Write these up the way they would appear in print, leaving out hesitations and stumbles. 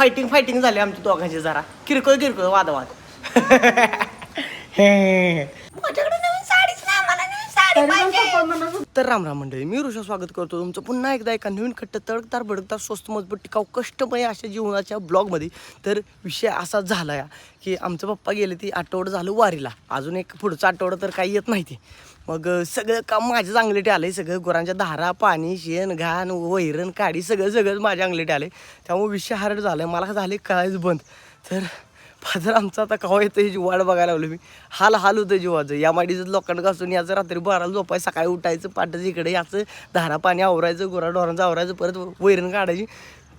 Fighting झाली आमची दोघांची जरा किरकोळ वादवाद. माझ्याकडे नवीन साडीच नाही, मला नवीन साडी पाहिजे. तर राम मंडळी, मी ऋषा स्वागत करतो तुमचं पुन्हा एकदा एका नवीन खट्ट तडकदार भडकदार स्वस्त मजबूत टिकाऊ कष्टमय अशा जीवनाच्या ब्लॉगमध्ये. तर विषय असा झाला या की आमचं पप्पा गेले ती आठवडं झालं वारीला, अजून एक पुढचं आठवडं तर काही येत नाही. मग सगळं काम माझ्याच अंगलेटे आलं, सगळं गुरांच्या धारा, पाणी, शेण, घाण, वैरण, काडी सगळं माझ्या अंगलेटे आले. त्यामुळे विषय हार्ड झालं, मला झाले कळायचं बंद. तर फादर आमचा आता कवा येतं ह्याची वाट बघायला लागलो मी. हाल होतं जीवाचं. या माडीचं लोकांना घासून याचं रात्री 12ला झोपायचं, सकाळी उठायचं, पाटाचं इकडे याचं, धारा पाणी आवरायचं, गुराढोरांचं आवरायचं, परत वैरण काढायची,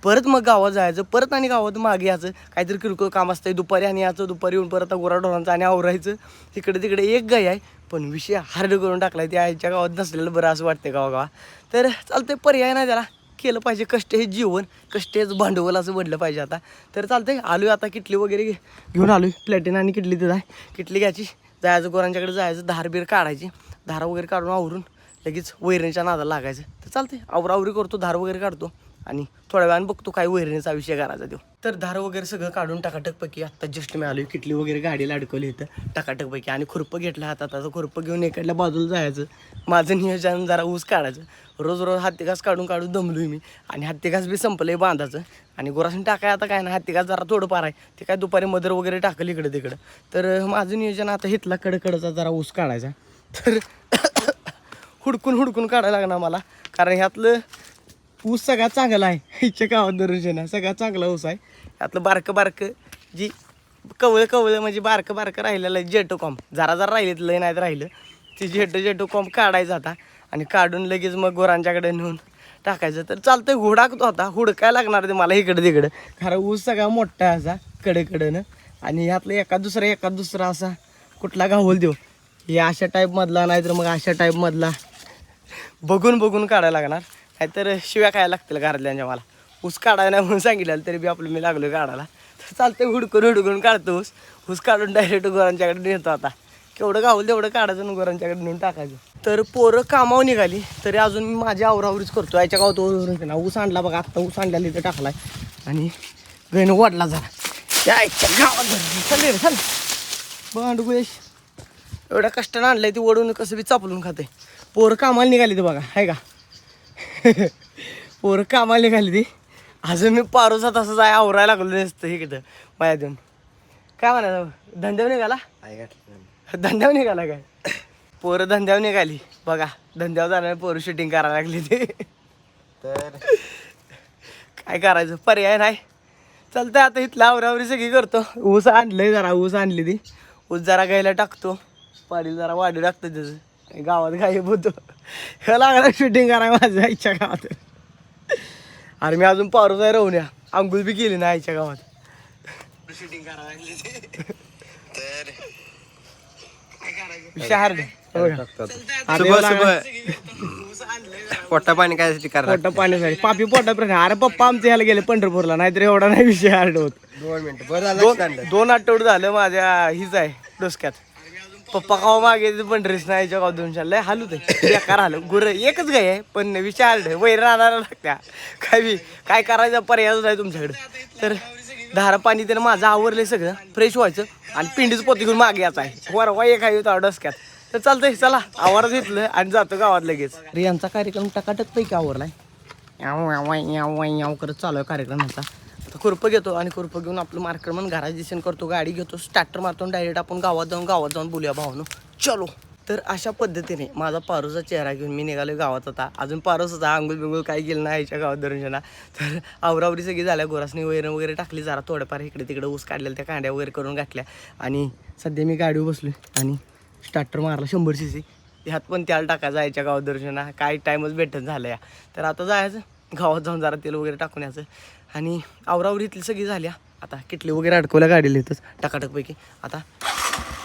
परत मग गावात जायचं, परत आणि गावात मागे यायचं, काहीतरी किरकोळ काम असतं दुपारी आणि याचं, दुपारी येऊन परत गुराढोरांचं आणि आवरायचं. इकडे तिकडे एक गाय आहे, पण विषय हार्ड करून टाकला. त्या आईच्या गावात नसलेलं बरं असं वाटतं गावा. तर चालतंय, पर्याय नाही त्याला, केलं पाहिजे. कष्ट हे जीवन, कष्ट हेच भांडवल असं म्हटलं पाहिजे आता. तर चालतंय, आलो आता किटली वगैरे घेऊन आलो. प्लॅटिना आणि किटली तिथं आहे. किटली घ्यायची, जायचं गुरांच्याकडे जायचं, धारबीर काढायची, धारा वगैरे काढून आवरून लगेच वैरणीच्या नादाला लागायचं. तर चालतंय, आवरावरी करतो, धार वगैरे काढतो आणि थोड्या वेळानं बघतो काय वैरणीचा विषय करायचा तो. तर धार वगैरे सगळं काढून टकाटकपैकी आत्ता जस्ट मी आलो. किटली वगैरे गाडीला अडकवली इथं टकाटकपैकी आणि खुरपं घेतलं हातात. आता खुरपं घेऊन एकडल्या बाजूला जायचं. माझं नियोजन जरा ऊस काढायचं. रोज हत्तीघास काढून दमलोय मी आणि हत्तीघास बी संपलंय बांधाचं. आणि गुरासून टाकाय आता काय ना, हत्तीघास जरा थोडंफार आहे, ते काय दुपारी मदर वगैरे टाकलं इकडं तिकडं. तर माझं नियोजन आता हितला कडकडचा जरा ऊस काढायचा. तर हुडकून काढायला लागणार मला, कारण ह्यातलं ऊस सगळा चांगला आहे. हिच्या गावात दर्शन सगळा चांगला ऊस आहे. यातलं बारकं जी कवळं म्हणजे बारकं राहिलेलं आहे जेटोकॉम, जरा राहिलेत, लय नाही राहिलं ते जेटोकॉम काढायचं आता. आणि काढून लगेच मग गुरांच्याकडे नेऊन टाकायचं. तर चालतंय, हुडाकतो आता, हुडकायला लागणार ते मला इकडं तिकडं, कारण ऊस सगळा मोठा आहे असा कडेकडनं. आणि ह्यातलं एका दुसरा असा कुठला गावल देऊ, हे अशा टाईपमधला नाही तर मग अशा टाईपमधला बघून काढायला लागणार. नाहीतर शिव्या खायला लागतील घरातल्यांच्या मला. ऊस काढायला नाही म्हणून सांगितलं तरी बी आपलं मी लागलो काढायला. तर चालतंय, हुडकून काढतो ऊस काढून डायरेक्ट गुरांच्याकडे नेतो. आता केवढं गावलं तेवढं काढायचं आणि गुरांच्याकडे नेऊन टाकायचं. तर पोरं कामावर निघाली तरी अजून मी माझी आवरावरीच करतो. याच्या गावात ना ऊस आणला बघा, आत्ता ऊस आणल्याला इथं टाकलाय आणि गैनं वाढला जरा याच्या गावात. चल भांडुगेश, एवढ्या कष्टानं आणलंय ती वडून कसं बी चापलून खाते. पोरं कामाला निघाली ते बघा, आहे का पोरं कामाला निघाली ती. अजून मी पारोसा तसंच आहे, आवरायला लागलो नसतं इकडं माझ्या देऊन. काय म्हणायचं, धंद्यावर निघाला काय? पोरं धंद्यावर निघाली बघा, धंद्यावर जाणार पोरं शूटिंग करायला लागली ते. तर काय करायचं, पर्याय नाही. चालतंय, आता इथलं आवरावरी सगळी करतो. ऊस आणलंय जरा, ऊस आणली ती, ऊस जरा गायला टाकतो, पाडी जरा वाढू टाकतो त्याचं, गावात गायब होतो. हे लागला शूटिंग करायला माझ्या आईच्या गावात. अरे मी अजून पारोसा राहून या अंघोळ बी केली ना आईच्या गावात, शूटिंग करायला लागली ते. तर पोटा पाणी काय पोटा पाण्यासाठी पापी पोटा प्रश्न. अरे पप्पा आमचे ह्याला गेले पंढरपूरला, नाहीतर एवढा नाही विषय हार्ड होत. 2 मिनिटं बरं. 2 आठवडे झालं माझ्या हीच आहे डोसक्यात. पप्पा खावा मागे पंढरीस नाही याच्या गाव 200 लय हालू ते बेकार आलं. गुरं एकच गाय आहे पण विषय हार्ड, वैर आणायला लागत्या, काय करायचं पर्यायच नाही तुमच्याकडे. तर धारा पाणी त्यानं माझं आवरलंय, सगळं फ्रेश व्हायचं आणि पिंडीच पोती घेऊन मागे यायचं आहे. वरवा एक आहे होता डोसक्यात. तर चालतंय, चला आवारात घेतलं आणि जातो गावात लगेच. यांचा कार्यक्रम टकाटकपैकी आवरलाय, याव करत चालू आहे कार्यक्रम ह्याचा. आता खुरपं घेतो आणि खुरपं घेऊन आपलं मार्कर म्हणून घरात दिसेन करतो, गाडी घेतो, स्टार्टर मारतो, डायरेक्ट आपण गावात जाऊन बोलूया भावानो, चलो. तर अशा पद्धतीने माझा पारोचा चेहरा घेऊन मी निघालो गावात. आता अजून पारोस होता, आंघोळ काय गेलं नाही याच्या गावात दर्शना. तर आवरावरी सगळी झाल्या, गोरासनी वैरण वगैरे टाकली, जरा थोडंफार इकडे तिकडे ऊस काढलेल्या त्या कांड्या वगैरे करून घातल्या. आणि सध्या मी गाडीवर बसलो आणि स्टार्टर मारला 100 cc. ह्यात पण त्याला टाकायचं याच्या गावात दर्शना, काय टाईमच भेटत झालं या. तर आता जायचं गावात जाऊन जरा तेल वगैरे टाकून यायचं. आणि आवरावरी इथली सगळी झाल्या. आता किटली वगैरे अडकवल्या गाडीला इथंच टकाटकपैकी. आता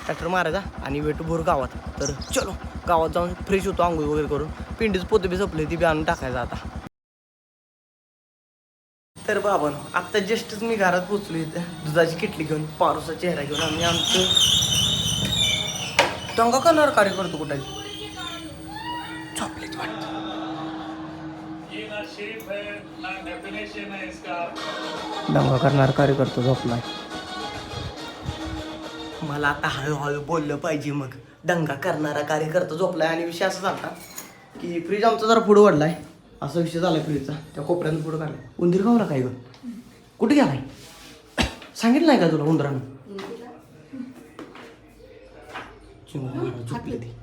ट्रॅक्टर मारायचा आणि वेटू भोर गावात. तर चलो गावात जाऊन फ्रेश होतो, आंघोळ वगैरे करून, पिंडीच पोतं बी संपले ती बी आणून टाकायचं आता. तर बाबा आत्ता जस्टच मी घरात पोचलो इथं, दुधाची किटली घेऊन, पारोसा चेहरा घेऊन. आम्ही आमचं दंगा करणार कार्य करतो कुठे झोपलेच वाटतं. दंगा करणारा कार्यकर्ता झोपलाय. मला आता हळूहळू बोललं पाहिजे. मग दंगा करणारा कार्यकर्ता झोपलाय. आणि विषय असा झाला की फ्रीज आमचा जरा पुढं वाढलाय. असा विषय झाला फ्रीजचा. त्या कोपऱ्यानं पुढं काढलाय. उंदीर गावला काय ग? कुठे गेलाय? सांगितलं नाही का तुला उंदरानं? चिंगू झोपले ती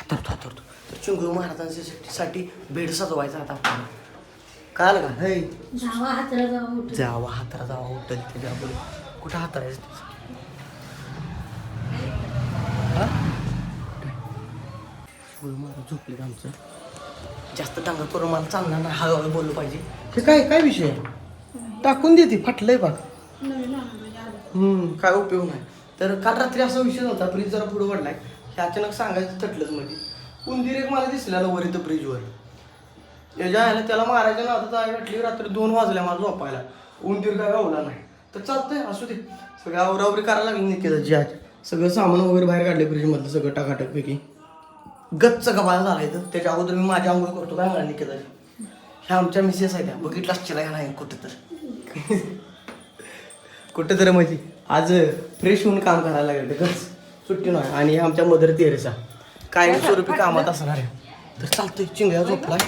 हातरतो. तर चिंगू महाराजांसाठी बेड सजवायचा आता आपल्याला. कळालं का? हे जावा हाताला जावा उठल त्याच्या बोल. कुठं हातरायचं महाराज झोपले आमचं. जास्त दंगा करून मला चालणार नाही. हळूहळू बोललं पाहिजे. हे काय विषय टाकून देते फाटलंय बघ. काय उपयोग नाही. तर काल रात्री असा विषय होता. फ्रीज जरा पुढे वाढलाय. हे अचानक सांगायचं थटलंच मध्ये. उंदीर एक मला दिसलेला वर इथं फ्रीजवर. याच्या त्याला मारायच्या नादात आई वाटली. रात्री 2 वाजल्या मला झोपायला. उंदीर काय गावला नाही. तर चालतंय असू दे. सगळं आवरावरी करायला लागली निकेताची आज. सगळं सामान वगैरे बाहेर काढले फ्रीजमधलं सगळं टाकाटक पैकी. गच्च गबाळ झाला इथं. त्याच्या अगोदर मी माझ्या आंघोळ करतो काय म्हणा निकेताची. ह्या आमच्या मिसेस आहे त्या. बघितलाच चिला नाही कुठं तर कुठं तर म्हणजे आज फ्रेश होऊन काम करायला लागलं. गच सुट्टी नाही. आणि आमच्या मदर तेरेसा कायमस्वरूपी कामात असणार आहे. तर चालतंय. चिंगळ्या झोपलाय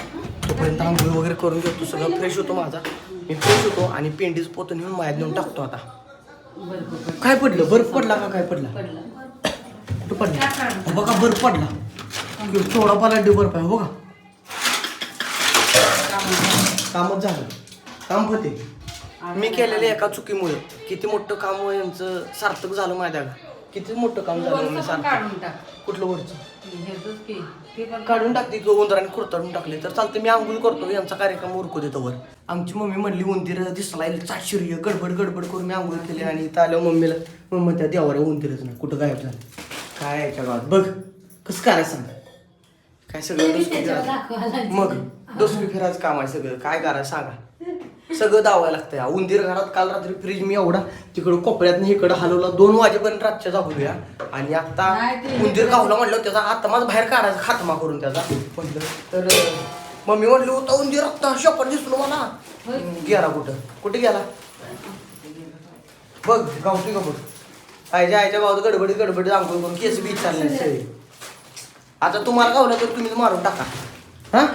तोपर्यंत आंघोळ वगैरे करून घेतो. सगळं फ्रेश होतो माझा. मी फ्रेश होतो आणि पेंडीच पोतं नेऊन मायात नेऊन टाकतो. आता काय पडलं? बर्फ पडला का? काय पडला? कुठं पडला? बघा बर्फ पडला. थोडा पाला बर्फ आहे बघा. कामच झालं. काम होते. मी केलेल्या एका चुकीमुळे किती मोठं काम यांचं सार्थक झालं माझ्या. किती मोठं काम झालं मी सार्थक. कुठलं वरचं काढून टाकते किंवा उंदराने खुरताडून टाकले. तर चालतं मी आंघोळ करतो. यांचा कार्यक्रम उरकू देतो वर. आमची मम्मी म्हणली उंदीर दिसला चाटशिर्य गडबड करून मी आंघोळ केली. आणि इथं आल्या मम्मी त्या देवाऱ्या उंदीरच नाही. कुठं गायब झालं काय याच्या गावात बघ. कसं करायचं सांग. काय सगळं मग डोसकी फिरायचं काम आहे सगळं. काय करायचं सांगा. सगळं दावायला लागतंय. उंदीर घरात काल रात्री फ्रीज मी एवढा तिकडं कोपऱ्यात इकडं हलवला. 2 वाजेपर्यंत रातच्या जागूया. आणि आता उंदीर गावला म्हटलं त्याचा आत्माच बाहेर काढायचा खात्मा करून त्याचा म्हटलं. तर मम्मी म्हटली होता उंदीर आत्ता शपथ दिसलो मला. गेला कुठे गेला बघ. गावठी का बघ. आयच्या गावात गडबडीत आंघोळ करून केस बी विचारले सगळे. आता तुम्हाला गावला तर तुम्हीच मारून टाका. हा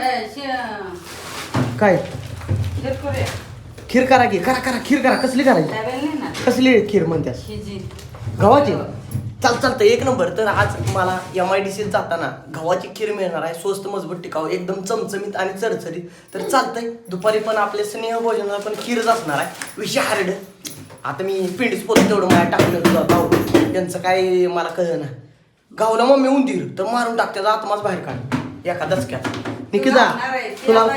काय खीर करा की करा खीर करा. कसली करायची? कसली खीर म्हणत्यास? गव्हाची? चालतं 1 नंबर. तर आज मला MIDC जाताना गव्हाची खीर मिळणार आहे. स्वस्त मजबूत टिकाऊ एकदम चमचमीत आणि चरचरीत. तर चालतंय. दुपारी पण आपले स्नेह भोजनाला पण खीरच असणार आहे. विषय हार्ड. आता मी पिंडीच पोत तेवढं माझ्या टाकलं तुझा गाव. त्यांचं काय मला कळलं ना. गावला मम्मी उंदीर तर मारून टाक. त्याचा आत्माच बाहेर काढ एका दचक्यात. निकिता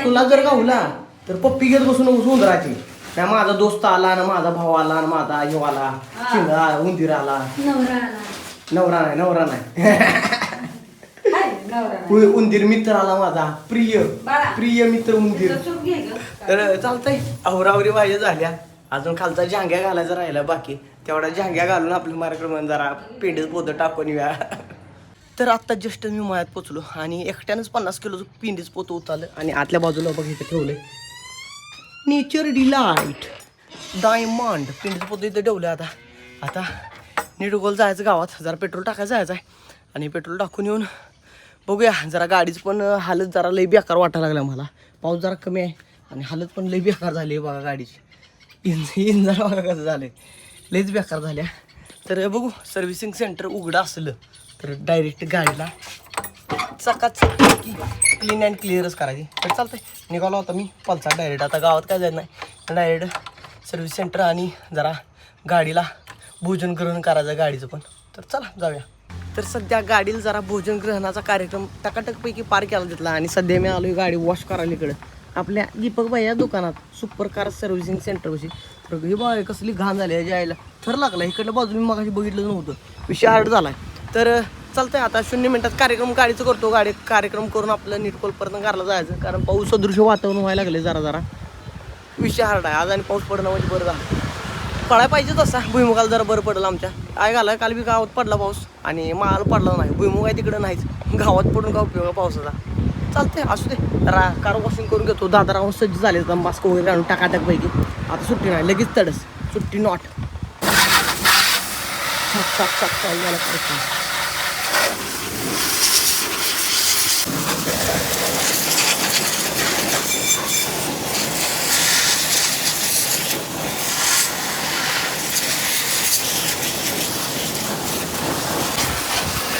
तुला जर गावला तर पप्पी घेत बसून उंदराची. नाही माझा दोस्त आला ना माझा भाऊ आला ना माझा ह्यो आला शिंगा उंदीर आला. नवरा नाही उंदीर मित्र आला माझा. प्रिय मित्र उंदीर. तर चालतंय. आवरावरी वाजे झाल्या. अजून खालचा झांग्या घालायचा राहिला बाकी. तेवढा झांग्या घालून आपल्या कार्यक्रम जरा पेंडीच पोतं टाकून येऊया. तर आत्ता जस्ट मी मळ्यात पोचलो. आणि एकट्यानंच 50 किलोचं पेंडीच पोतं उचललं. आणि आतल्या बाजूला बघ इथं ठेवलंय नेचर डिलाइट डायमंड पेंडीचं पोतं इथं ठेवलं. आता नीट गोल जायचं गावात. जरा पेट्रोल टाकायचं जायचं आहे. आणि पेट्रोल टाकून येऊन बघूया. जरा गाडीचं पण हालत जरा लई बेकार वाटायला लागला मला. पाऊस जरा कमी आहे आणि हालत पण लई बेकार झाली आहे बघा गाडीची. इंजन बघा कसं झालं आहे. लईच बेकार झाल्या. तर बघू सर्व्हिसिंग सेंटर उघडं असलं तर डायरेक्ट गाडीला चकाचक क्लीन अँड क्लिअरच करायची. तर चालतंय. निघालो होता मी पलसार डायरेक्ट. आता गावात काय जायचं नाही. डायरेक्ट सर्व्हिस सेंटर आणि जरा गाडीला भोजन ग्रहण करायचं गाडीचं पण. तर चला जाऊया. तर सध्या गाडीला जरा भोजन ग्रहणाचा कार्यक्रम टकाटकपैकी पार केला घेतला. आणि सध्या मी आलो गाडी वॉश करायला इकडं आपल्या दीपक भाई या दुकानात सुपर कार सर्व्हिसिंग सेंटरपाशी. तर हे बघा कसली घाण झाली आहे जायला. थर लागला. इकडल्या बाजूला मी मगाशी बघितलं नव्हतं. विषय हार्ड झाला आहे. तर चालतंय. आता 0 मिनिटात कार्यक्रम गाडीचं करतो. कार्यक्रम करून आपलं नीटकोलपर्यंत घरला जायचं. कारण पाऊस सदृश्य वातावरण व्हायला लागले जरा. विषय हार्ड आहे आज. आणि पाऊस पडणं म्हणजे बरं झालं. पडायला पाहिजे तसा. भुईमुगाला जरा बरं पडलं आमच्या. काय घालाय काल बी गावात पडला पाऊस आणि माल पडला नाही. भुईमुग आहे तिकडं नाहीच. गावात पडून का उपयोग पावसाचा. चालतंय असू दे. कार वॉशिंग करून घेतो. दादा राहून सज्ज झाले मास्क वगैरे आणून टाकाटाक पैकी. आता सुट्टी नाही, लगेच तडस सुट्टी नॉट.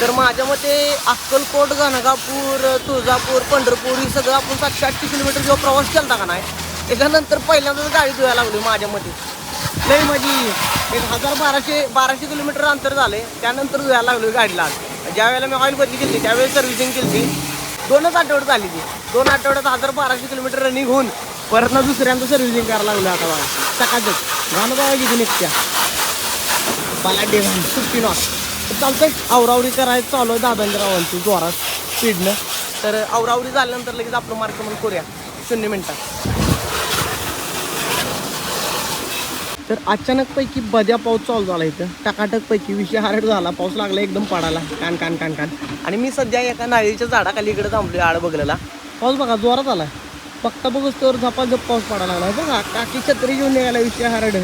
तर माझ्या मते अक्कलकोट, गाणगापूर, तुळजापूर, पंढरपूर ही सगळं आपण 780 किलोमीटर जेव्हा प्रवास केला का नाही, त्याच्यानंतर पहिल्यांदाच गाडी धुवायला लागली माझ्या मते. लई माझी 1200 किलोमीटर अंतर झाले, त्यानंतर धुवायला लागलो गाडीला. ज्या वेळेला मी ऑइल बदली केली त्यावेळेस सर्व्हिसिंग केली. 2च आठवड्यात झाली ती. 2 आठवड्यात 1200 किलोमीटर रनिंग होऊन परत ना दुसऱ्यांदा सर्व्हिसिंग करायला लागलो. आता बघा सकाळच घाण बघा किती निघत्या बलाडे घाण सुट्टी नॉट. चालतंय आवरावरी करायचं चालू आहे दादांच्या रावांची जोरात स्पीडनं. तर आवरावरी झाल्यानंतर लगेच आपलं मार्गक्रमण करूया 0 मिनिटात. तर अचानकपैकी बद्या पाऊस चालू झाला इथं. टकाटकपैकी विषय हार्ड झाला. पाऊस लागला एकदम पडायला कान कान कान कान. आणि मी सध्या एका नाळीच्या झाडाखाली इकडे थांबलोय आड बघलेला. पाऊस बघा जोरात आला. फक्त बघूच तर झपाझप पाऊस पडायला लागला बघा. काकी छत्री घेऊन निघाला विषय हार्ड.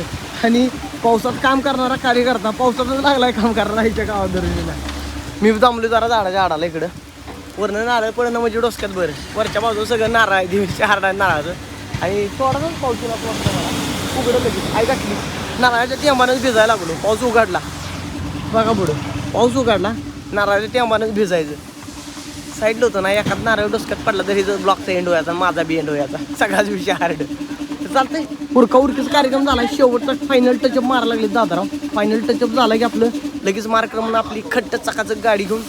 आणि पावसात काम करणारा कार्यकर्ता पावसातच लागलाय काम करणारा ह्याच्या गावात दर्शनीला. मी थांबलो जरा झाडाच्या आडाला इकडं. वरनं नारळ पडणं म्हणजे डोसक्यात बरं. वरच्या बाजूला सगळं नारळ आहे, दिवशी हार्ड आहे नारळाचं. आणि थोडासाच पाऊस वाटतं मला उघडं लगेच आई गाठली. नारळाच्या टेंबानंच भिजायला लागलो. पाऊस उघडला बघा पुढं. पाऊस उघडला नारळाच्या टेंबानंच भिजायचं. साईडला होतं ना एखाद नारळ डोसक्यात पडला तरी ब्लॉकचा एंड व्हायचा, माझा बी एंड व्हायचा. सगळाच विषय हार्ड. चालतंय उरका उरकीचा कार्यक्रम झाला. शेवटचा फायनल टचअप मारायला लागले दादाराव. फायनल टचअप झाला की आपलं लगेच मार्गक्रमण आपली खट्ट चकाचक गाडी घेऊन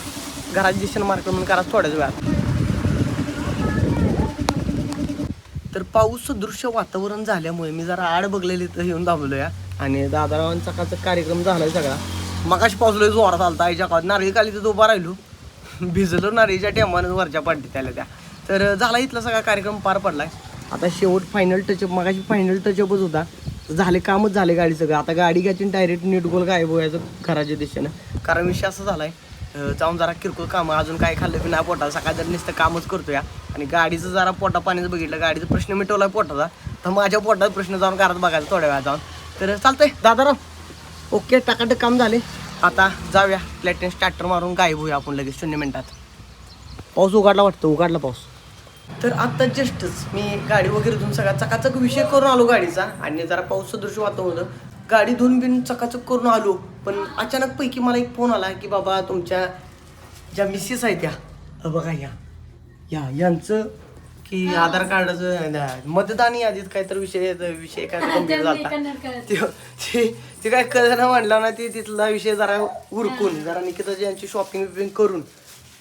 घरात दिशेनं मार्गक्रमण करा थोड्याच वेळात. तर पाऊस सदृश्य वातावरण झाल्यामुळे मी जरा आड बघलेली इथं येऊन दाबलो या. आणि दादारावांचा चकाचक कार्यक्रम झालाय सगळा. मगाशी पाऊसलो जोरात आलता आईच्या काळात. नारळी काली तिथं उभा राहिलो, भिजलो नारळीच्या टेंबानं वरच्या पाडली त्याला त्या. तर झाला इथला सगळा कार्यक्रम पार पडलाय. आता शेवट फायनल टचअप. मगाशी फायनल टचअपच होता. झाले कामच झाले गाडी सगळं. आता गाडी घ्यायची डायरेक्ट नीट गोल गायब व्हायचं घराच्या दिशेनं. कारण विषय असं झालाय जाऊन जरा किरकोळ कामं अजून काय खाल्लं की नाही पोटाला. सकाळ जर नुसतं कामच करतो या. आणि गाडीचं जरा पोटा पाण्याचं बघितलं, गाडीचा प्रश्न मिटवला पोटाचा. तर माझ्या पोटाचा प्रश्न जाऊन घरात बघायचा थोड्या वेळा जाऊन. तर चालतंय दादाराव ओके टाकाटक काम झाले. आता जाऊया प्लॅटिन स्टार्टर मारून गायब होऊया आपण लगेच 0 मिनिटात. पाऊस उघडला वाटतं, उघडला पाऊस. तर आत्ता जस्टच मी गाडी वगैरे धुवून सगळा चकाचक विषय करून आलो गाडीचा. आणि जरा पाऊस सदृश्य वातावरण होतं. गाडी धुवून बिन चकाचक करून आलो. पण अचानक पैकी मला एक फोन आला की बाबा तुमच्या ज्या मिसेस आहेत त्या बघा यांचं की आधार कार्डाचं मतदान यादीत काहीतरी विषय काय गंभीर झाला. ते काय कळलं म्हणलं ना ते तिथला विषय जरा उरकून जरा निकिताची यांची शॉपिंग बिपिंग करून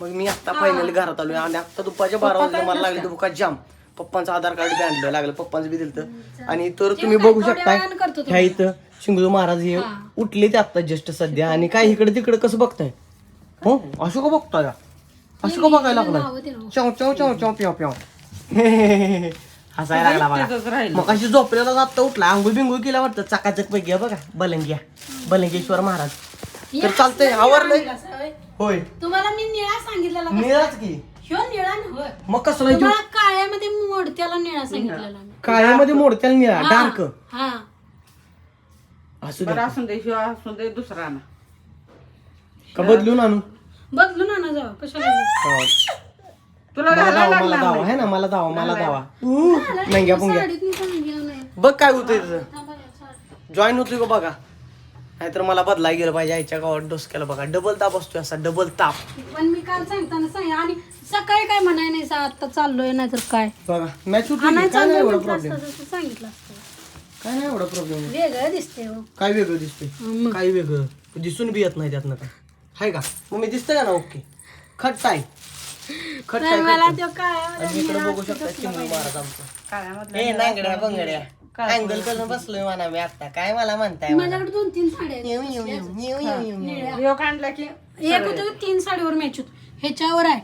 मग मी आत्ता फायनली घरात आलोय. आणि आत्ता दुपारच्या 12 वाजता मला लागले दुका जाम. पप्पांचं आधार कार्ड बी आणलं लागलं, पप्पांचं बी दिलं. आणि तर तुम्ही बघू शकताय ह्या इथं शिंगजू महाराज हे उठले ते आत्ता जस्ट सध्या. आणि काय इकडे तिकडे कसं बघताय हो असं का बघताय असं का बघायला लागलाय. चाव चाव चाव चाव प्याव प्याव हसायला लागला बघा. मग अशी झोपलेला आत्ता उठला आंघोळ बिंगोळ केला वाटतं चकाचक पैकी बघा. बलंगेश्वर महाराज. तर चालतंय आवरलंय होय. तुम्हाला मी निळा सांगितलेला. निळाच की ह्यो निळा नव्ह. मग कसला तुम्हाला काळ्यामध्ये मोडत्याला निळा सांगितलेला. काळ्यामध्ये मोडत्याला निळा डार्क. हा असू बरं असून दे शिवाय असून दे दुसरा ना का बदलून आणू. बदलून आणा जाऊ कशाला. तुला मला घालायला दावा लागला आहे ना मला दावा मेंग्या पुंग्या बघ काय होतंय तुझं जॉईन होतोय का बघा. नाहीतर मला बदलाय गेलं पाहिजे आईच्या गावात डोसक्याला बघा. डबल ताप असतोय असा डबल ताप. पण मी काल सांगताना सांग. आणि सकाळी काय म्हणाय नाही आता चाललोय नाहीतर काय बघा मॅच होती आणाय काय नाही एवढा चाललोय प्रॉब्लेम. सांगितलं असतं. काय नाही एवढा प्रॉब्लेम. वेगळं दिसते हो. काय वेगळं दिसतंय काय वेगळं दिसून बी येत नाही त्यातनं काय हाय का. मग मी दिसतंय का ना ओके खट आहे खट आहे. मला तो काय आणि इकडे बघू शकता चिंगू महाराज आमचं. ए नांगड्या बंगड्या अँगल करून बसलोय म्हणा मी आता. काय मला म्हणताय माझ्याकडे 2-3 साड्या आहेत. योग आणला की एक होतं 3 साडीवर मॅच होत. ह्याच्यावर आहे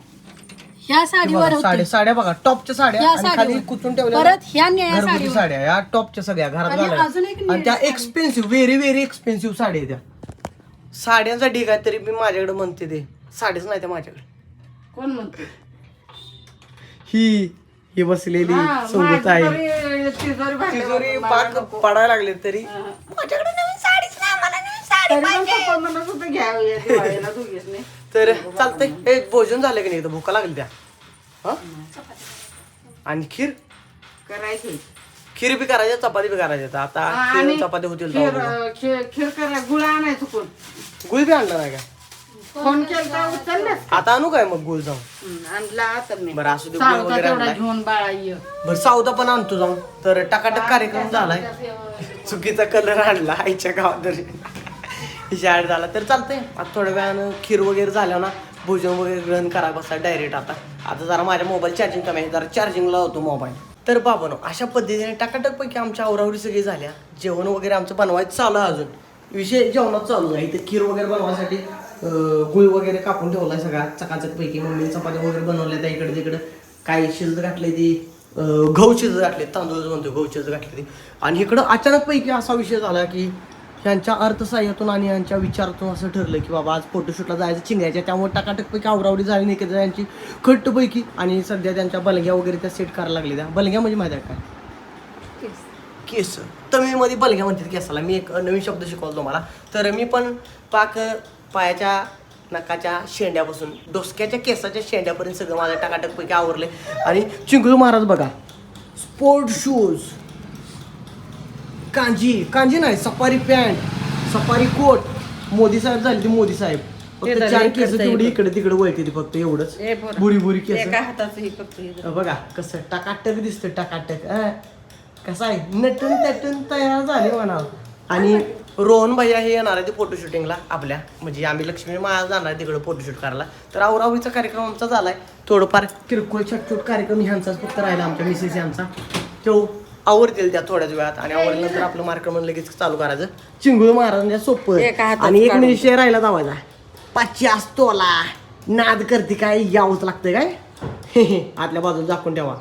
ह्या साडीवर होती. साड्या बघा टॉपच्या साड्या या आणि खाली साडीवर. कुचून ठेवल्या परत ह्या निळ्या घरगुती साडीवर. साड्या या टॉपच्या सगळ्या घरात आणि घालायला. अजून एक आणि त्या निळ्या एक्सपेन्सिव्ह व्हेरी व्हेरी एक्सपेन्सिव्ह साड्या आहेत त्या. साड्यांचा ढीग आहे तरी मी माझ्याकडे म्हणते ते साडीच नाही त्या माझ्याकडे. कोण म्हणते ही बसलेली हा, सोबत माझी आहे तरी तिजोरी भरली तिजोरी बाबा, पाक मला नको. पडायला लागले तरी माझ्याकडे नवीन साडीच नाही, मला नवीन साडी तरी पण पाहिजे. पप्पा म्हणत होते घ्यावी या दिवाळीला दोघीसनी. तर चालतंय. हे भोजन झालं की नाही तर भूका लागली त्या हा? आणि खीर करायची बी करायच्या चपाती बी करायच्या आता आणि खीर, चपाती होतील खीर तेव्हा. खीर करा गुळ आणायचं कोण गुळ बी आणला नाही का फोन केला उचललास आता आणू काय मग गुळ जाऊन आणला तर मी बरं असू दे गुळ सावता वगैरे तेवढा आणलाय घेऊन बाळा ये बरं सावता पण आणतो जाऊन तर टकाटक कार्यक्रम झालाय चुकीचा कलर आणला आईच्या गावात तरी शाळेत झाला तर चालतंय आता थोड्या वेळानं खीर वगैरे झाल्या ना भोजन वगैरे ग्रहण करा बसा डायरेक्ट आता जरा माझ्या मोबाईल चार्जिंग कमी आहे जरा चार्जिंगला होतो मोबाईल तर बाबानो अशा पद्धतीने टकाटक पैकी आमच्या आवरावरी सगळी झाल्या जेवण वगैरे आमचं बनवायचं चालू आहे अजून विषय जेवणात चालू आहे इथे खीर वगैरे बनवायसाठी गुळ वगैरे कापून ठेवलाय सगळा चकाचक पैकी मम्मीने चपात्या वगैरे बनवल्या त्या इकडे तिकडे काही शिजत घातले ती गहू शिजत घातले तांदूळ म्हणतो गहू शिजत घातले ती आणि इकडं अचानक पैकी असा विषय झाला की ह्यांच्या अर्थसहाय्यातून आणि यांच्या विचारातून असं ठरलं की बाबा आज फोटोशूटला जायचं चिंगायच्या त्यामुळे टकाटकपैकी आवरावडी झाली नाही की त्यांची खट्टपैकी आणि सध्या त्यांच्या बलग्या वगैरे त्या सेट करायला लागले त्या बलग्या म्हणजे माहिती आहे काय केस तमिळमध्ये बलग्या म्हणतात केसाला मी एक नवीन शब्द शिकवतो तुम्हाला तर मी पण पाक पायाच्या नकाच्या शेंड्यापासून डोसक्याच्या केसाच्या शेंड्यापर्यंत सगळं माझ्या टकाटकपैकी आवरले आणि चिंगळू महाराज बघा स्पोर्ट शूज कांजी नाही safari pant safari coat Modi साहेब झाली ती मोदी साहेब फक्त चार केस तेवढी इकडे तिकडे वळते ती फक्त एवढंच बुरी बुरी केस एका हाताचं हे फक्त बघा कसं टकाटक दिसतं टकाटक कसं आहे नटून तटून तयार झाले म्हणावं आणि रोहन भैया हे येणार आहे ते फोटो शूटिंगला आपल्या म्हणजे आम्ही लक्ष्मी महाराज जाणार आहे तिकडे फोटोशूट करायला तर आवरावरीचा कार्यक्रम आमचा झालाय थोडंफार किरकोळ छटछूट कार्यक्रम ह्यांचाच फक्त राहिला आमच्या मिसेस यांचा तो आवरतील त्या थोड्याच वेळात आणि आवरल्यानंतर आपलं मार्क्रमण लगेच चालू करायचं चिंगूळ महाराजांच्या सोपं आणि एक विषय राहिला धावायचा 5 तोला नाद करते काय यावंच लागतंय काय आतल्या बाजूला झाकून ठेवा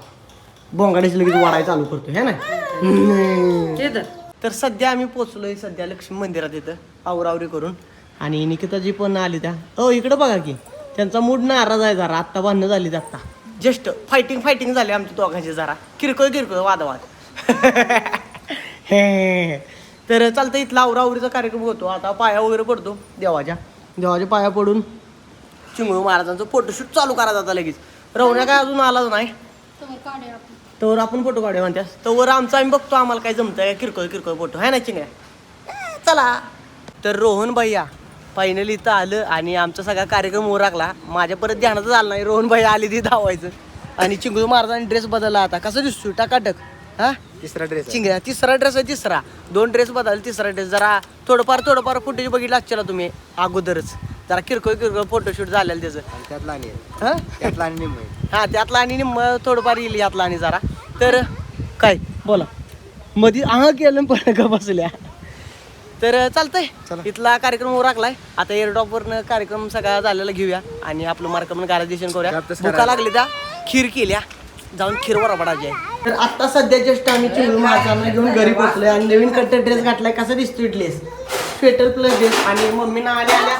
बोंगाड्याची लगेच वाढायला चालू करतो हे ना तर सध्या आम्ही पोचलोय सध्या लक्ष्मी मंदिरात येतं आवरावरी करून आणि निकिताजी पण आली त्या इकडे बघा की त्यांचा मूड नाराज आहे जरा आत्ता भांडणं झाली आत्ता जस्ट फायटिंग झाली आमच्या दोघांची जरा किरकोळ वादवाद तर चालतं इथला आवरावरीचा कार्यक्रम होतो आता पाया वगैरे पडतो देवाच्या पाया पडून चिंगळू महाराजांचं फोटोशूट चालू करायचं आता लगेच रवण्या काय अजून आलाच नाही तर आपण फोटो काढूया म्हणत्यास तर आमचं आम्ही बघतो आम्हाला काय जमतंय किरकोळ फोटो आहे ना चिंगळ्या चला तर रोहन भैया फायनली इथं आलं आणि आमचा सगळा कार्यक्रम ओरखला माझ्या परत ध्यानातच आलं नाही रोहन भैया आली ती धावायचं आणि चिंगळू महाराजांनी ड्रेस बदलला आता कसं दिसतो टकाटक हा तिसरा ड्रेस चिंगळ्या तिसरा ड्रेस आहे 2 ड्रेस बदल तिसरा ड्रेस जरा थोडंफार फुटेज बघितलं असला तुम्ही अगोदरच जरा किरकोळ फोटोशूट झालेलं त्याचं त्यातला आणि हा त्यातला आणि निम्म हा त्यातला आणि थोडंफार येईल यातला आणि जरा तर काय बोला मध्ये केलं पण का बसल्या तर चालतंय इथला कार्यक्रम ओरखलाय आता एअरड्रॉपवरनं कार्यक्रम सगळा झालेला घेऊया आणि आपलं मार्कमन गारादेशन करूया भुका लागली त्या खीर केल्या जाऊन खीरवर पडायची आहे तर आता सध्या जस्ट आम्ही चिंगळू महाराजांना घेऊन घरी पोहोचलोय आणि नवीन कट्टर ड्रेस घातलाय कसा दिसतोय ड्रेस स्वेटर प्लस ड्रेस आणि मम्मीनं आल्या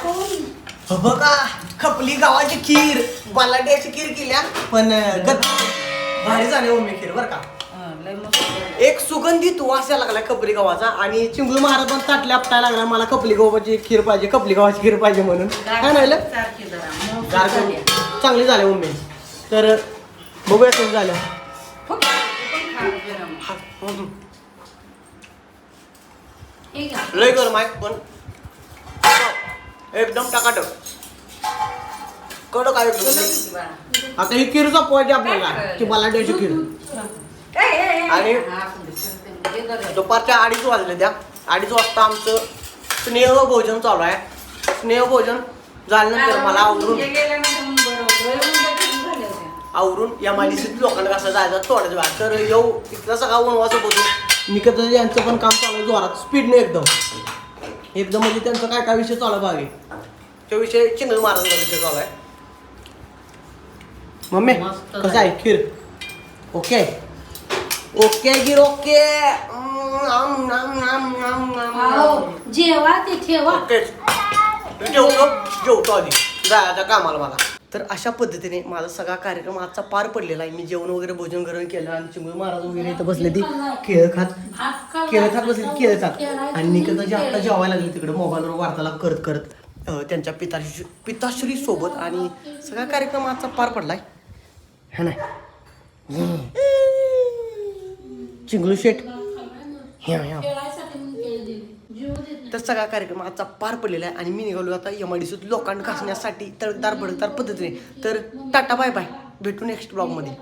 बघा खपली गावाची खीर बलाड्याची खीर केल्या पण भारी झाली मम्मी खीर बरं का एक सुगंधित वास यायला लागला खपली गव्हाचा आणि चिंगळू महाराज पण ताटल्या आपटायला लागला मला खपली गव्हाची खीर पाहिजे म्हणून काय नाही चांगली झाली मम्मी तर बघूया कसं झालं लय कर माय पण एकदम टकाटक कडक आहे आता ही खीरचा पोहायची आपल्याला की बलाड्याची खीर आणि दुपारच्या 2:30 वाजले त्या 2:30 वाजता आमचं स्नेह भोजन चालू आहे स्नेह भोजन झाल्यानंतर मला आवरून या मालिकेत लोकांना कसं जायचं थोड्याच वेळा तर इथला सगळा वनवास होतो निकत यांचं पण काम चालू आहे जोरात स्पीडने एकदम म्हणजे त्यांचं काय विषय चालू आहे तो विषय चिंगळू महाराजांचा विषय चालू आहे मम्मी कसं आहे खीर ओके गिर ओके जेवा ते ठेवा जेवतो आधी जायचं कामाला मला तर अशा पद्धतीने माझा सगळा कार्यक्रम आजचा पार पडलेला आहे. मी जेवण वगैरे भोजन करून केलं आणि चिंगूळ महाराज वगैरे इथं बसले ती केळं खात बसले केळं खात आणि निकत जे आता जेवायला लागले तिकडे मोबाईलवर वार्तालाप करत करत त्यांच्या पिताश्री सोबत आणि सगळा कार्यक्रम आजचा पार पडलाय है ना. चिंगलू शेट ह्या तर सगळा कार्यक्रम आजचा पार पडलेला आहे आणि मी निघालो आता MIDCत लोकांना घासण्यासाठी तडकदार भडकदार पद्धतीने. तर टाटा बाय बाय, भेटू नेक्स्ट ब्लॉगमध्ये.